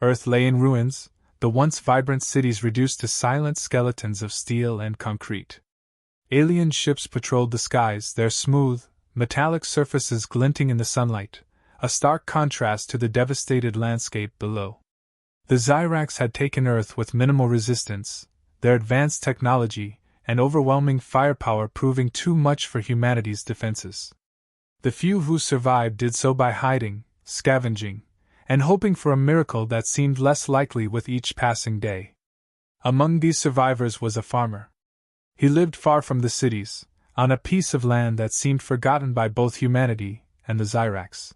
Earth lay in ruins, the once vibrant cities reduced to silent skeletons of steel and concrete. Alien ships patrolled the skies, their smooth, metallic surfaces glinting in the sunlight, a stark contrast to the devastated landscape below. The Zyrax had taken Earth with minimal resistance, their advanced technology and overwhelming firepower proving too much for humanity's defenses. The few who survived did so by hiding, scavenging, and hoping for a miracle that seemed less likely with each passing day. Among these survivors was a farmer. He lived far from the cities, on a piece of land that seemed forgotten by both humanity and the Zyrax.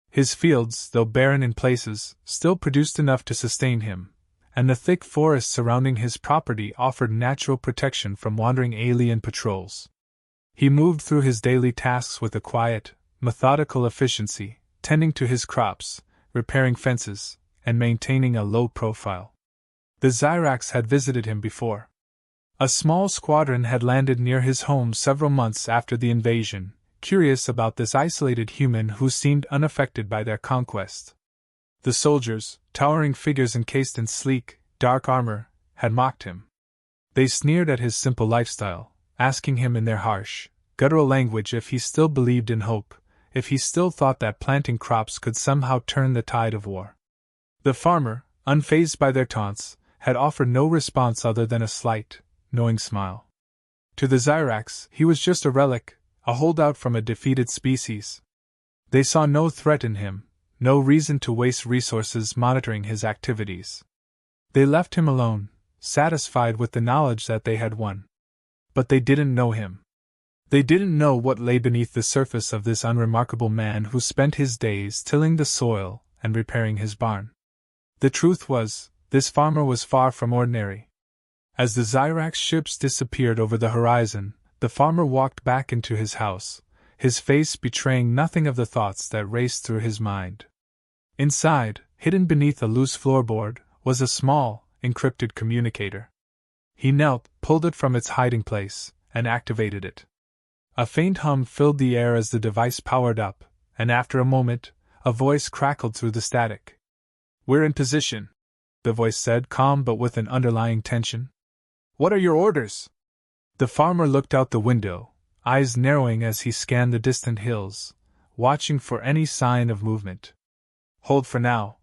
His fields, though barren in places, still produced enough to sustain him, and the thick forest surrounding his property offered natural protection from wandering alien patrols. He moved through his daily tasks with a quiet, methodical efficiency, tending to his crops, repairing fences, and maintaining a low profile. The Zyrax had visited him before. A small squadron had landed near his home several months after the invasion, curious about this isolated human who seemed unaffected by their conquest. The soldiers, towering figures encased in sleek, dark armor, had mocked him. They sneered at his simple lifestyle, asking him in their harsh, guttural language if he still believed in hope, if he still thought that planting crops could somehow turn the tide of war. The farmer, unfazed by their taunts, had offered no response other than a slight, knowing smile. To the Zyrax, he was just a relic, a holdout from a defeated species. They saw no threat in him, no reason to waste resources monitoring his activities. They left him alone, satisfied with the knowledge that they had won. But they didn't know him. They didn't know what lay beneath the surface of this unremarkable man who spent his days tilling the soil and repairing his barn. The truth was, this farmer was far from ordinary. As the Zyrax ships disappeared over the horizon, the farmer walked back into his house, his face betraying nothing of the thoughts that raced through his mind. Inside, hidden beneath a loose floorboard, was a small, encrypted communicator. He knelt, pulled it from its hiding place, and activated it. A faint hum filled the air as the device powered up, and after a moment, a voice crackled through the static. "We're in position," the voice said, calm but with an underlying tension. "What are your orders?" The farmer looked out the window, eyes narrowing as he scanned the distant hills, watching for any sign of movement. "Hold for now,"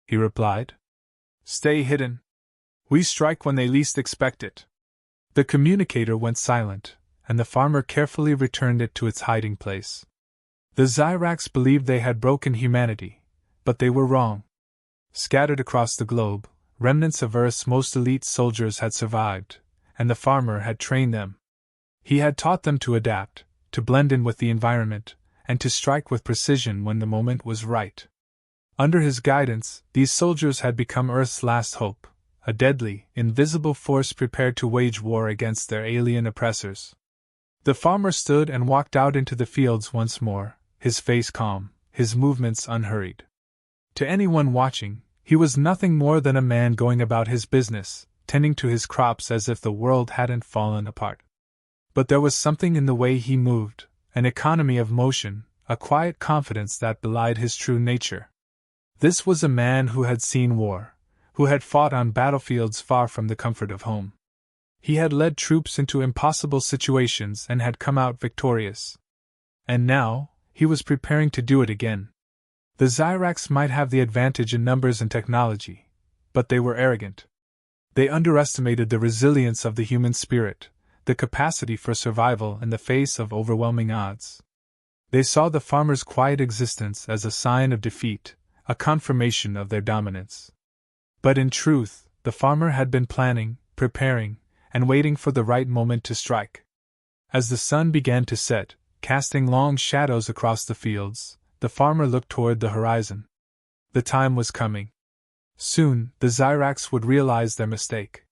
he replied. "Stay hidden. We strike when they least expect it." The communicator went silent, and the farmer carefully returned it to its hiding place. The Zyrax believed they had broken humanity, but they were wrong. Scattered across the globe, remnants of Earth's most elite soldiers had survived, and the farmer had trained them. He had taught them to adapt, to blend in with the environment, and to strike with precision when the moment was right. Under his guidance, these soldiers had become Earth's last hope, a deadly, invisible force prepared to wage war against their alien oppressors. The farmer stood and walked out into the fields once more, his face calm, his movements unhurried. To anyone watching, he was nothing more than a man going about his business, tending to his crops as if the world hadn't fallen apart. But there was something in the way he moved, an economy of motion, a quiet confidence that belied his true nature. This was a man who had seen war, who had fought on battlefields far from the comfort of home. He had led troops into impossible situations and had come out victorious. And now, he was preparing to do it again. The Zyrax might have the advantage in numbers and technology, but they were arrogant. They underestimated the resilience of the human spirit, the capacity for survival in the face of overwhelming odds. They saw the farmer's quiet existence as a sign of defeat, a confirmation of their dominance. But in truth, the farmer had been planning, preparing, and waiting for the right moment to strike. As the sun began to set, casting long shadows across the fields, the farmer looked toward the horizon. The time was coming. Soon, the Zyrax would realize their mistake.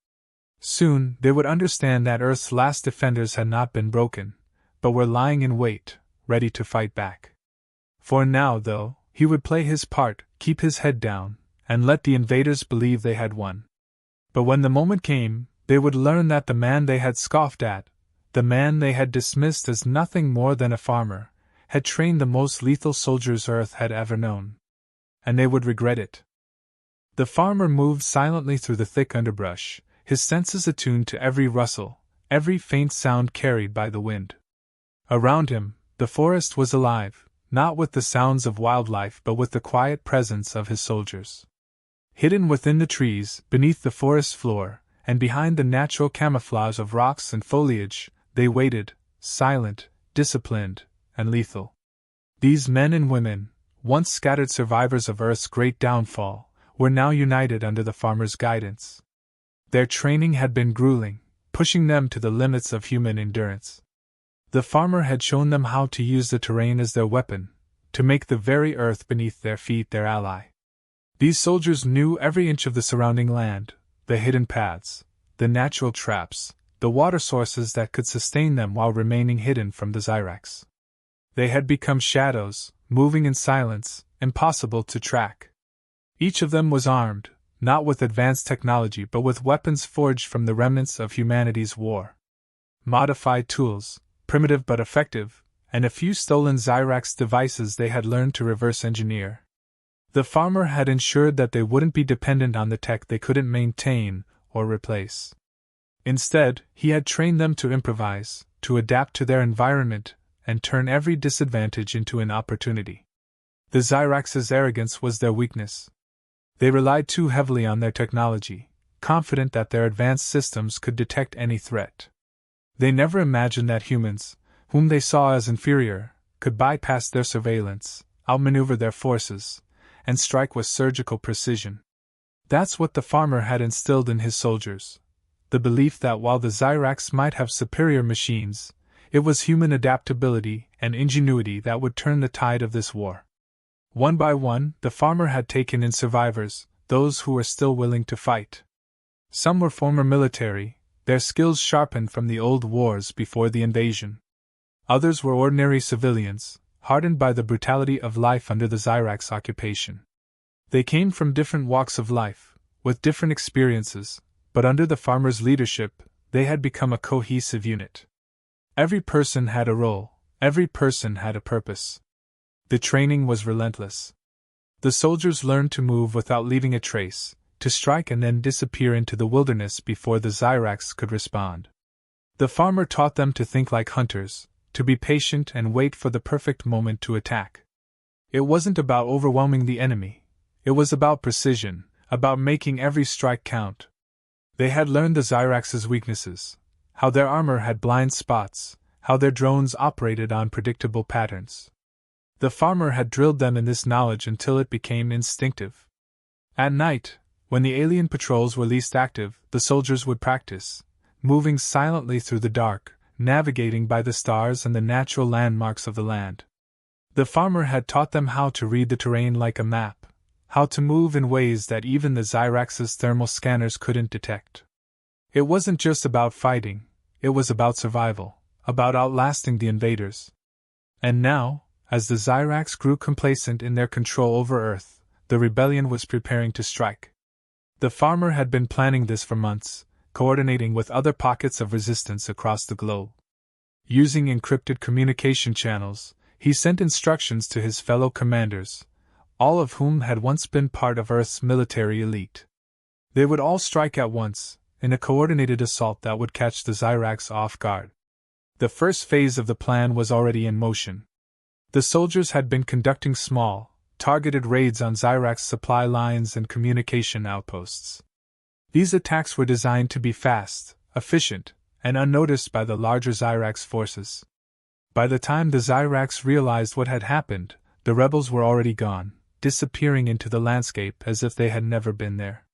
Soon, they would understand that Earth's last defenders had not been broken, but were lying in wait, ready to fight back. For now, though, he would play his part, keep his head down, and let the invaders believe they had won. But when the moment came, they would learn that the man they had scoffed at, the man they had dismissed as nothing more than a farmer, had trained the most lethal soldiers Earth had ever known. And they would regret it. The farmer moved silently through the thick underbrush, his senses attuned to every rustle, every faint sound carried by the wind. Around him, the forest was alive, not with the sounds of wildlife but with the quiet presence of his soldiers. Hidden within the trees, beneath the forest floor, and behind the natural camouflage of rocks and foliage, they waited, silent, disciplined, and lethal. These men and women, once scattered survivors of Earth's great downfall, were now united under the farmer's guidance. Their training had been grueling, pushing them to the limits of human endurance. The farmer had shown them how to use the terrain as their weapon, to make the very earth beneath their feet their ally. These soldiers knew every inch of the surrounding land, the hidden paths, the natural traps, the water sources that could sustain them while remaining hidden from the Zyrax. They had become shadows, moving in silence, impossible to track. Each of them was armed, not with advanced technology but with weapons forged from the remnants of humanity's war. Modified tools, primitive but effective, and a few stolen Zyrax devices they had learned to reverse engineer. The farmer had ensured that they wouldn't be dependent on the tech they couldn't maintain or replace. Instead, he had trained them to improvise, to adapt to their environment, and turn every disadvantage into an opportunity. The Zyrax's arrogance was their weakness. They relied too heavily on their technology, confident that their advanced systems could detect any threat. They never imagined that humans, whom they saw as inferior, could bypass their surveillance, outmaneuver their forces, and strike with surgical precision. That's what the farmer had instilled in his soldiers. The belief that while the Zyrax might have superior machines, it was human adaptability and ingenuity that would turn the tide of this war. One by one, the farmer had taken in survivors, those who were still willing to fight. Some were former military, their skills sharpened from the old wars before the invasion. Others were ordinary civilians, hardened by the brutality of life under the Zyrax occupation. They came from different walks of life, with different experiences, but under the farmer's leadership, they had become a cohesive unit. Every person had a role, every person had a purpose. The training was relentless. The soldiers learned to move without leaving a trace, to strike and then disappear into the wilderness before the Zyrax could respond. The farmer taught them to think like hunters, to be patient and wait for the perfect moment to attack. It wasn't about overwhelming the enemy. It was about precision, about making every strike count. They had learned the Zyrax's weaknesses, how their armor had blind spots, how their drones operated on predictable patterns. The farmer had drilled them in this knowledge until it became instinctive. At night, when the alien patrols were least active, the soldiers would practice, moving silently through the dark, navigating by the stars and the natural landmarks of the land. The farmer had taught them how to read the terrain like a map, how to move in ways that even the Zyrax's thermal scanners couldn't detect. It wasn't just about fighting, it was about survival, about outlasting the invaders. And now, as the Zyrax grew complacent in their control over Earth, the rebellion was preparing to strike. The farmer had been planning this for months, coordinating with other pockets of resistance across the globe. Using encrypted communication channels, he sent instructions to his fellow commanders, all of whom had once been part of Earth's military elite. They would all strike at once, in a coordinated assault that would catch the Zyrax off guard. The first phase of the plan was already in motion. The soldiers had been conducting small, targeted raids on Zyrax supply lines and communication outposts. These attacks were designed to be fast, efficient, and unnoticed by the larger Zyrax forces. By the time the Zyrax realized what had happened, the rebels were already gone, disappearing into the landscape as if they had never been there.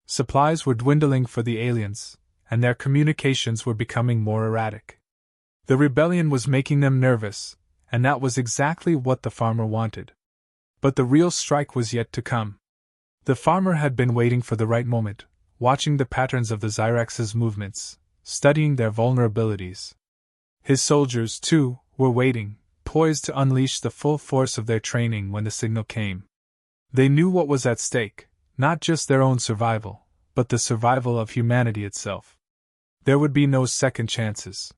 Supplies were dwindling for the aliens, and their communications were becoming more erratic. The rebellion was making them nervous, and that was exactly what the farmer wanted. But the real strike was yet to come. The farmer had been waiting for the right moment, watching the patterns of the Zyrax's movements, studying their vulnerabilities. His soldiers, too, were waiting, poised to unleash the full force of their training when the signal came. They knew what was at stake, not just their own survival, but the survival of humanity itself. There would be no second chances.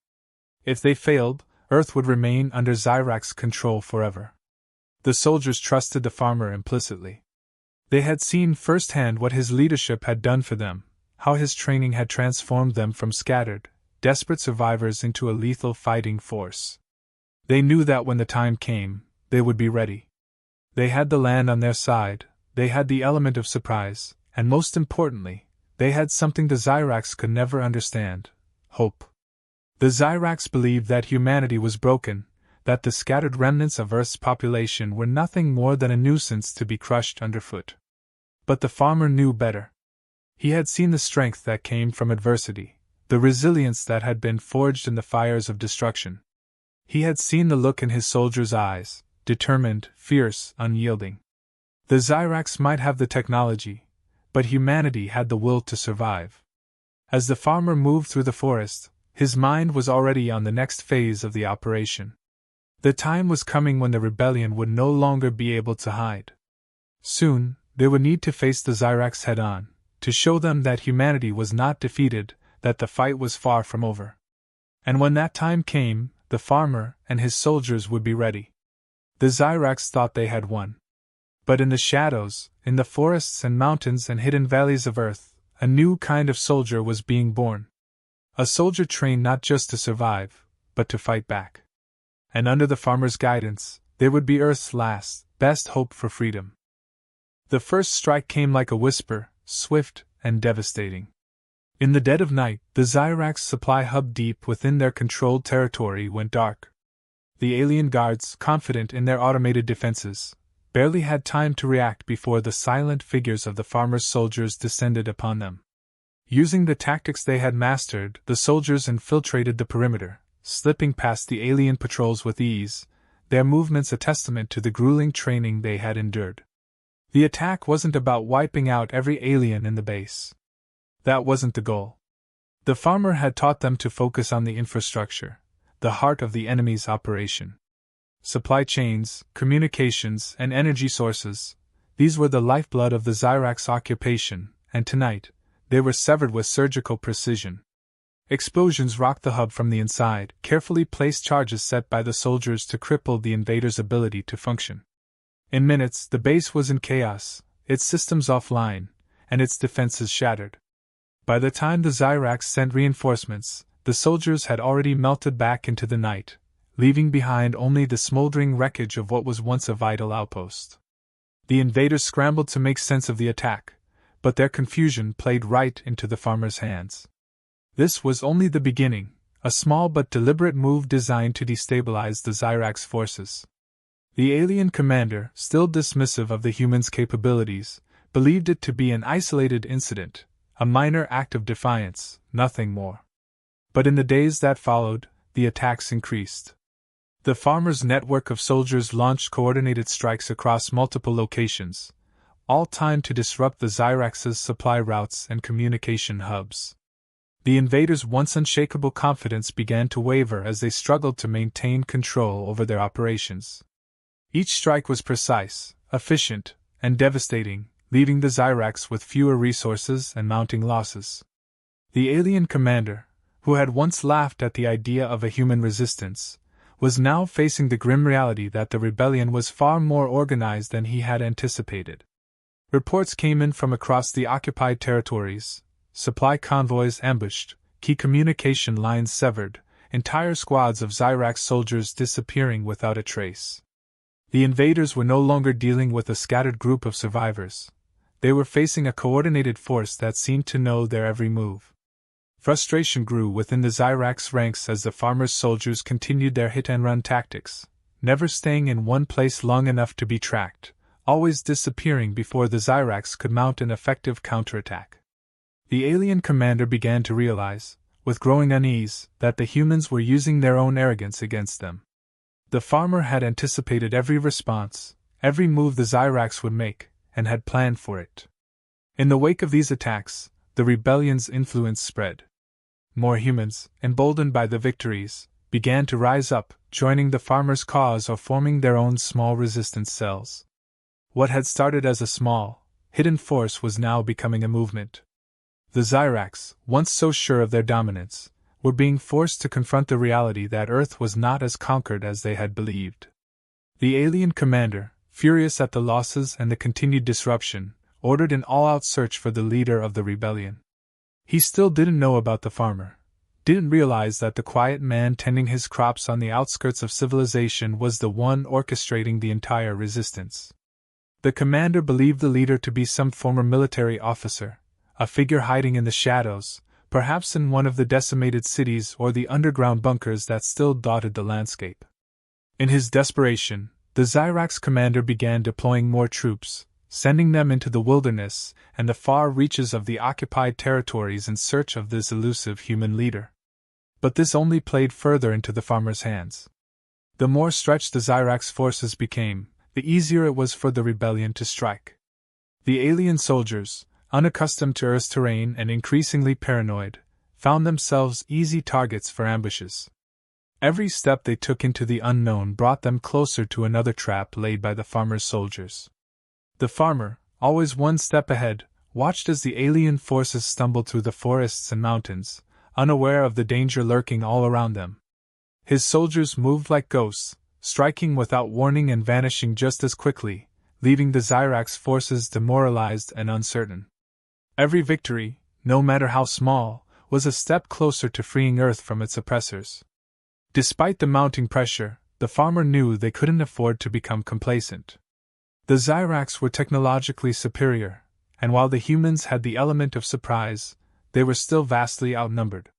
If they failed, Earth would remain under Zyrax control forever. The soldiers trusted the farmer implicitly. They had seen firsthand what his leadership had done for them, how his training had transformed them from scattered, desperate survivors into a lethal fighting force. They knew that when the time came, they would be ready. They had the land on their side, they had the element of surprise, and most importantly, they had something the Zyrax could never understand: hope. The Zyrax believed that humanity was broken, that the scattered remnants of Earth's population were nothing more than a nuisance to be crushed underfoot. But the farmer knew better. He had seen the strength that came from adversity, the resilience that had been forged in the fires of destruction. He had seen the look in his soldiers' eyes, determined, fierce, unyielding. The Zyrax might have the technology, but humanity had the will to survive. As the farmer moved through the forest, his mind was already on the next phase of the operation. The time was coming when the rebellion would no longer be able to hide. Soon, they would need to face the Zyrax head-on, to show them that humanity was not defeated, that the fight was far from over. And when that time came, the farmer and his soldiers would be ready. The Zyrax thought they had won. But in the shadows, in the forests and mountains and hidden valleys of Earth, a new kind of soldier was being born. A soldier trained not just to survive, but to fight back. And under the farmer's guidance, they would be Earth's last, best hope for freedom. The first strike came like a whisper, swift and devastating. In the dead of night, the Zyrax supply hub deep within their controlled territory went dark. The alien guards, confident in their automated defenses, barely had time to react before the silent figures of the farmer's soldiers descended upon them. Using the tactics they had mastered, the soldiers infiltrated the perimeter, slipping past the alien patrols with ease, their movements a testament to the grueling training they had endured. The attack wasn't about wiping out every alien in the base. That wasn't the goal. The farmer had taught them to focus on the infrastructure, the heart of the enemy's operation. Supply chains, communications, and energy sources, these were the lifeblood of the Zyrax occupation, and tonight, they were severed with surgical precision. Explosions rocked the hub from the inside, carefully placed charges set by the soldiers to cripple the invader's ability to function. In minutes, the base was in chaos, its systems offline, and its defenses shattered. By the time the Zyrax sent reinforcements, the soldiers had already melted back into the night, leaving behind only the smoldering wreckage of what was once a vital outpost. The invaders scrambled to make sense of the attack, but their confusion played right into the farmer's hands. This was only the beginning, a small but deliberate move designed to destabilize the Zyrax forces. The alien commander, still dismissive of the humans' capabilities, believed it to be an isolated incident, a minor act of defiance, nothing more. But in the days that followed, the attacks increased. The farmer's network of soldiers launched coordinated strikes across multiple locations, all timed to disrupt the Zyrax's supply routes and communication hubs. The invaders' once unshakable confidence began to waver as they struggled to maintain control over their operations. Each strike was precise, efficient, and devastating, leaving the Zyrax with fewer resources and mounting losses. The alien commander, who had once laughed at the idea of a human resistance, was now facing the grim reality that the rebellion was far more organized than he had anticipated. Reports came in from across the occupied territories, supply convoys ambushed, key communication lines severed, entire squads of Zyrax soldiers disappearing without a trace. The invaders were no longer dealing with a scattered group of survivors. They were facing a coordinated force that seemed to know their every move. Frustration grew within the Zyrax ranks as the farmers' soldiers continued their hit-and-run tactics, never staying in one place long enough to be tracked, always disappearing before the Zyrax could mount an effective counterattack. The alien commander began to realize, with growing unease, that the humans were using their own arrogance against them. The farmer had anticipated every response, every move the Zyrax would make, and had planned for it. In the wake of these attacks, the rebellion's influence spread. More humans, emboldened by the victories, began to rise up, joining the farmer's cause or forming their own small resistance cells. What had started as a small, hidden force was now becoming a movement. The Zyrax, once so sure of their dominance, were being forced to confront the reality that Earth was not as conquered as they had believed. The alien commander, furious at the losses and the continued disruption, ordered an all-out search for the leader of the rebellion. He still didn't know about the farmer, didn't realize that the quiet man tending his crops on the outskirts of civilization was the one orchestrating the entire resistance. The commander believed the leader to be some former military officer, a figure hiding in the shadows, perhaps in one of the decimated cities or the underground bunkers that still dotted the landscape. In his desperation, the Zyrax commander began deploying more troops, sending them into the wilderness and the far reaches of the occupied territories in search of this elusive human leader. But this only played further into the farmer's hands. The more stretched the Zyrax forces became, the easier it was for the rebellion to strike. The alien soldiers, unaccustomed to Earth's terrain and increasingly paranoid, found themselves easy targets for ambushes. Every step they took into the unknown brought them closer to another trap laid by the farmer's soldiers. The farmer, always one step ahead, watched as the alien forces stumbled through the forests and mountains, unaware of the danger lurking all around them. His soldiers moved like ghosts, striking without warning and vanishing just as quickly, leaving the Zyrax forces demoralized and uncertain. Every victory, no matter how small, was a step closer to freeing Earth from its oppressors. Despite the mounting pressure, the farmer knew they couldn't afford to become complacent. The Zyrax were technologically superior, and while the humans had the element of surprise, they were still vastly outnumbered.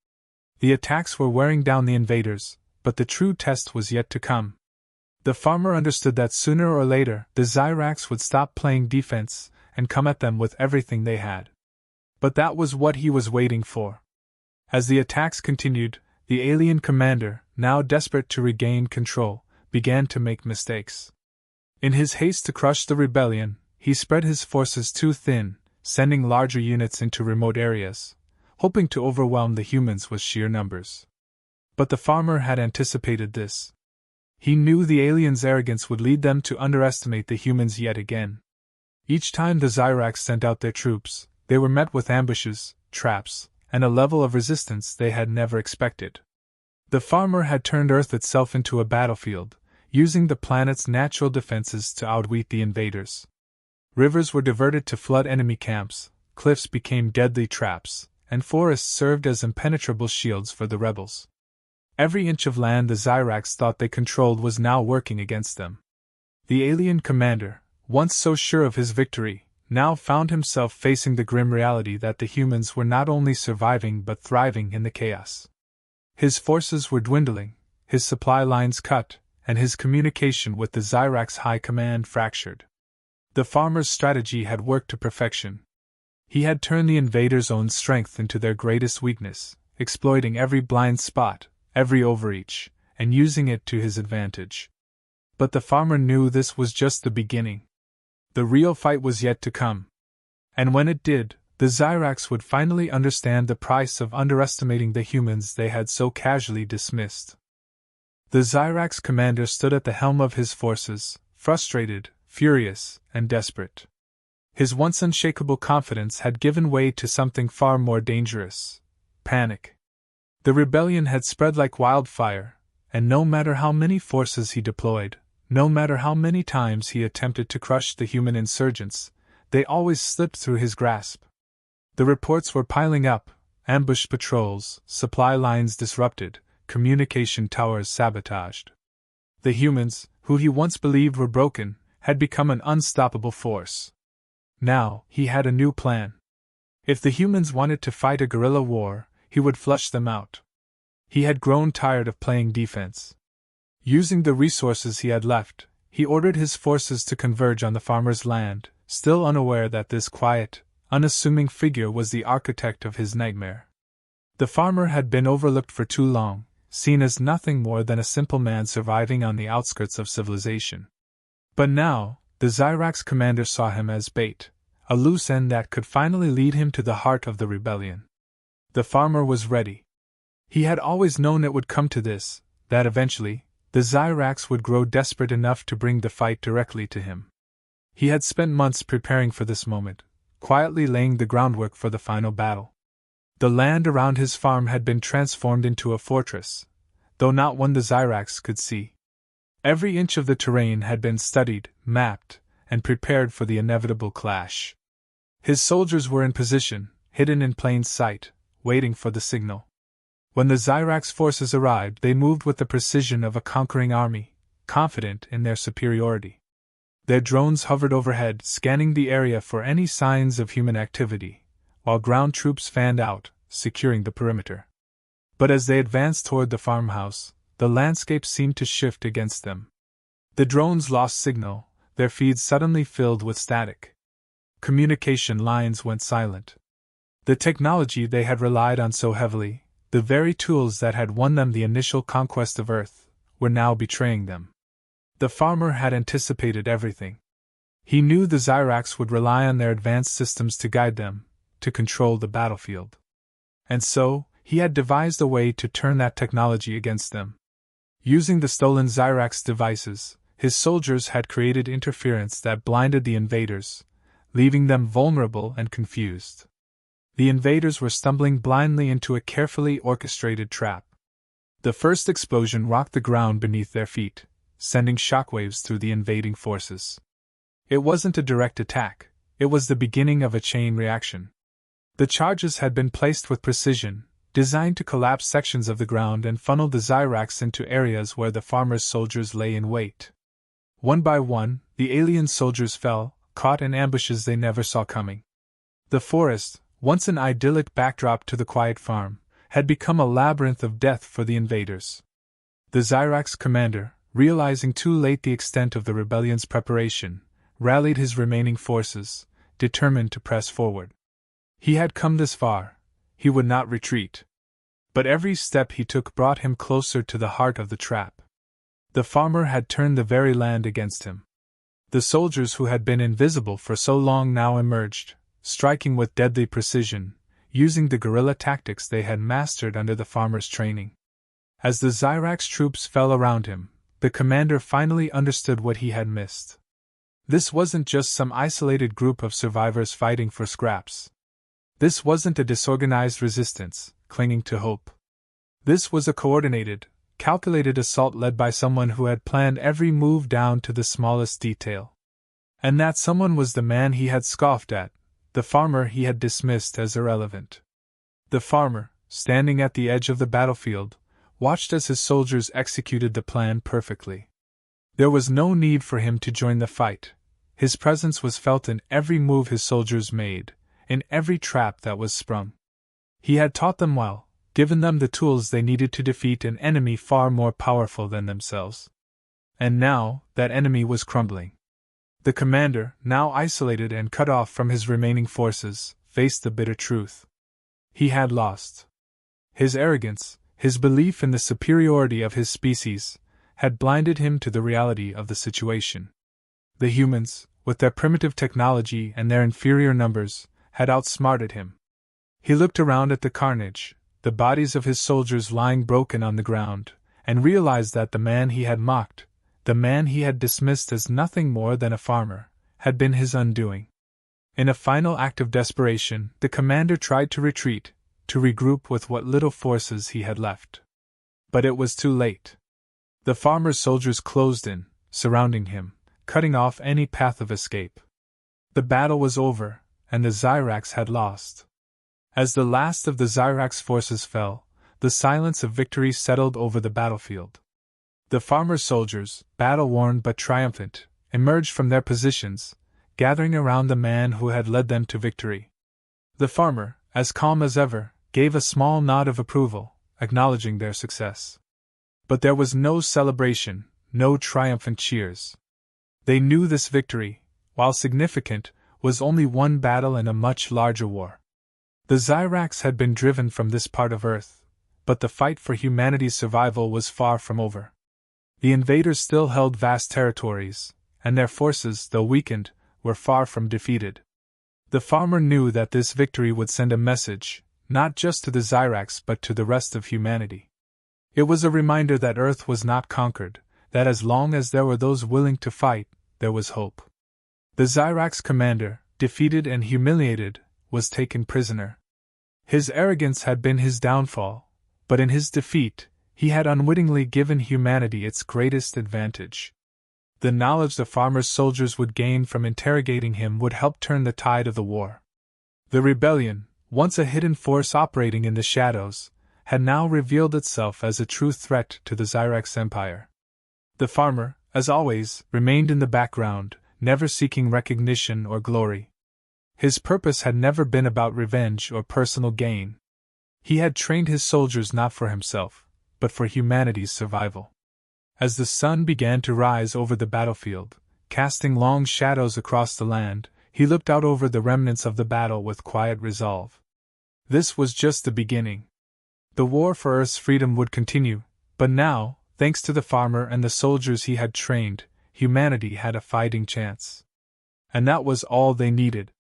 The attacks were wearing down the invaders, but the true test was yet to come. The farmer understood that sooner or later the Zyrax would stop playing defense and come at them with everything they had. But that was what he was waiting for. As the attacks continued, the alien commander, now desperate to regain control, began to make mistakes. In his haste to crush the rebellion, he spread his forces too thin, sending larger units into remote areas, hoping to overwhelm the humans with sheer numbers. But the farmer had anticipated this. He knew the aliens' arrogance would lead them to underestimate the humans yet again. Each time the Zyrax sent out their troops, they were met with ambushes, traps, and a level of resistance they had never expected. The farmer had turned Earth itself into a battlefield, using the planet's natural defenses to outwit the invaders. Rivers were diverted to flood enemy camps, cliffs became deadly traps, and forests served as impenetrable shields for the rebels. Every inch of land the Zyrax thought they controlled was now working against them. The alien commander, once so sure of his victory, now found himself facing the grim reality that the humans were not only surviving but thriving in the chaos. His forces were dwindling, his supply lines cut, and his communication with the Zyrax high command fractured. The farmer's strategy had worked to perfection. He had turned the invaders' own strength into their greatest weakness, exploiting every blind spot, every overreach, and using it to his advantage. But the farmer knew this was just the beginning. The real fight was yet to come. And when it did, the Zyrax would finally understand the price of underestimating the humans they had so casually dismissed. The Zyrax commander stood at the helm of his forces, frustrated, furious, and desperate. His once unshakable confidence had given way to something far more dangerous: panic. The rebellion had spread like wildfire, and no matter how many forces he deployed, no matter how many times he attempted to crush the human insurgents, they always slipped through his grasp. The reports were piling up: ambush patrols, supply lines disrupted, communication towers sabotaged. The humans, who he once believed were broken, had become an unstoppable force. Now, he had a new plan. If the humans wanted to fight a guerrilla war, he would flush them out. He had grown tired of playing defense. Using the resources he had left, he ordered his forces to converge on the farmer's land, still unaware that this quiet, unassuming figure was the architect of his nightmare. The farmer had been overlooked for too long, seen as nothing more than a simple man surviving on the outskirts of civilization. But now, the Zyrax commander saw him as bait, a loose end that could finally lead him to the heart of the rebellion. The farmer was ready. He had always known it would come to this, that eventually, the Zyrax would grow desperate enough to bring the fight directly to him. He had spent months preparing for this moment, quietly laying the groundwork for the final battle. The land around his farm had been transformed into a fortress, though not one the Zyrax could see. Every inch of the terrain had been studied, mapped, and prepared for the inevitable clash. His soldiers were in position, hidden in plain sight, waiting for the signal. When the Zyrax forces arrived, they moved with the precision of a conquering army, confident in their superiority. Their drones hovered overhead, scanning the area for any signs of human activity, while ground troops fanned out, securing the perimeter. But as they advanced toward the farmhouse, the landscape seemed to shift against them. The drones lost signal, their feeds suddenly filled with static. Communication lines went silent. The technology they had relied on so heavily, the very tools that had won them the initial conquest of Earth, were now betraying them. The farmer had anticipated everything. He knew the Zyrax would rely on their advanced systems to guide them, to control the battlefield. And so, he had devised a way to turn that technology against them. Using the stolen Zyrax devices, his soldiers had created interference that blinded the invaders, leaving them vulnerable and confused. The invaders were stumbling blindly into a carefully orchestrated trap. The first explosion rocked the ground beneath their feet, sending shockwaves through the invading forces. It wasn't a direct attack, it was the beginning of a chain reaction. The charges had been placed with precision, designed to collapse sections of the ground and funnel the Zyrax into areas where the farmers' soldiers lay in wait. One by one, the alien soldiers fell, caught in ambushes they never saw coming. The forest, once an idyllic backdrop to the quiet farm, had become a labyrinth of death for the invaders. The Zyrax commander, realizing too late the extent of the rebellion's preparation, rallied his remaining forces, determined to press forward. He had come this far, he would not retreat. But every step he took brought him closer to the heart of the trap. The farmer had turned the very land against him. The soldiers who had been invisible for so long now emerged, striking with deadly precision, using the guerrilla tactics they had mastered under the farmer's training. As the Zyrax troops fell around him, the commander finally understood what he had missed. This wasn't just some isolated group of survivors fighting for scraps. This wasn't a disorganized resistance, clinging to hope. This was a coordinated, calculated assault led by someone who had planned every move down to the smallest detail. And that someone was the man he had scoffed at, the farmer he had dismissed as irrelevant. The farmer, standing at the edge of the battlefield, watched as his soldiers executed the plan perfectly. There was no need for him to join the fight. His presence was felt in every move his soldiers made, in every trap that was sprung. He had taught them well, given them the tools they needed to defeat an enemy far more powerful than themselves. And now, that enemy was crumbling. The commander, now isolated and cut off from his remaining forces, faced the bitter truth. He had lost. His arrogance, his belief in the superiority of his species, had blinded him to the reality of the situation. The humans, with their primitive technology and their inferior numbers, had outsmarted him. He looked around at the carnage, the bodies of his soldiers lying broken on the ground, and realized that the man he had mocked, the man he had dismissed as nothing more than a farmer, had been his undoing. In a final act of desperation, the commander tried to retreat, to regroup with what little forces he had left. But it was too late. The farmer's soldiers closed in, surrounding him, cutting off any path of escape. The battle was over, and the Zyrax had lost. As the last of the Zyrax forces fell, the silence of victory settled over the battlefield. The farmer's soldiers, battle-worn but triumphant, emerged from their positions, gathering around the man who had led them to victory. The farmer, as calm as ever, gave a small nod of approval, acknowledging their success. But there was no celebration, no triumphant cheers. They knew this victory, while significant, was only one battle in a much larger war. The Zyrax had been driven from this part of Earth, but the fight for humanity's survival was far from over. The invaders still held vast territories, and their forces, though weakened, were far from defeated. The farmer knew that this victory would send a message, not just to the Zyrax but to the rest of humanity. It was a reminder that Earth was not conquered, that as long as there were those willing to fight, there was hope. The Zyrax commander, defeated and humiliated, was taken prisoner. His arrogance had been his downfall, but in his defeat, he had unwittingly given humanity its greatest advantage. The knowledge the farmer's soldiers would gain from interrogating him would help turn the tide of the war. The rebellion, once a hidden force operating in the shadows, had now revealed itself as a true threat to the Zyrax Empire. The farmer, as always, remained in the background, never seeking recognition or glory. His purpose had never been about revenge or personal gain. He had trained his soldiers not for himself, but for humanity's survival. As the sun began to rise over the battlefield, casting long shadows across the land, he looked out over the remnants of the battle with quiet resolve. This was just the beginning. The war for Earth's freedom would continue, but now, thanks to the farmer and the soldiers he had trained, humanity had a fighting chance. And that was all they needed.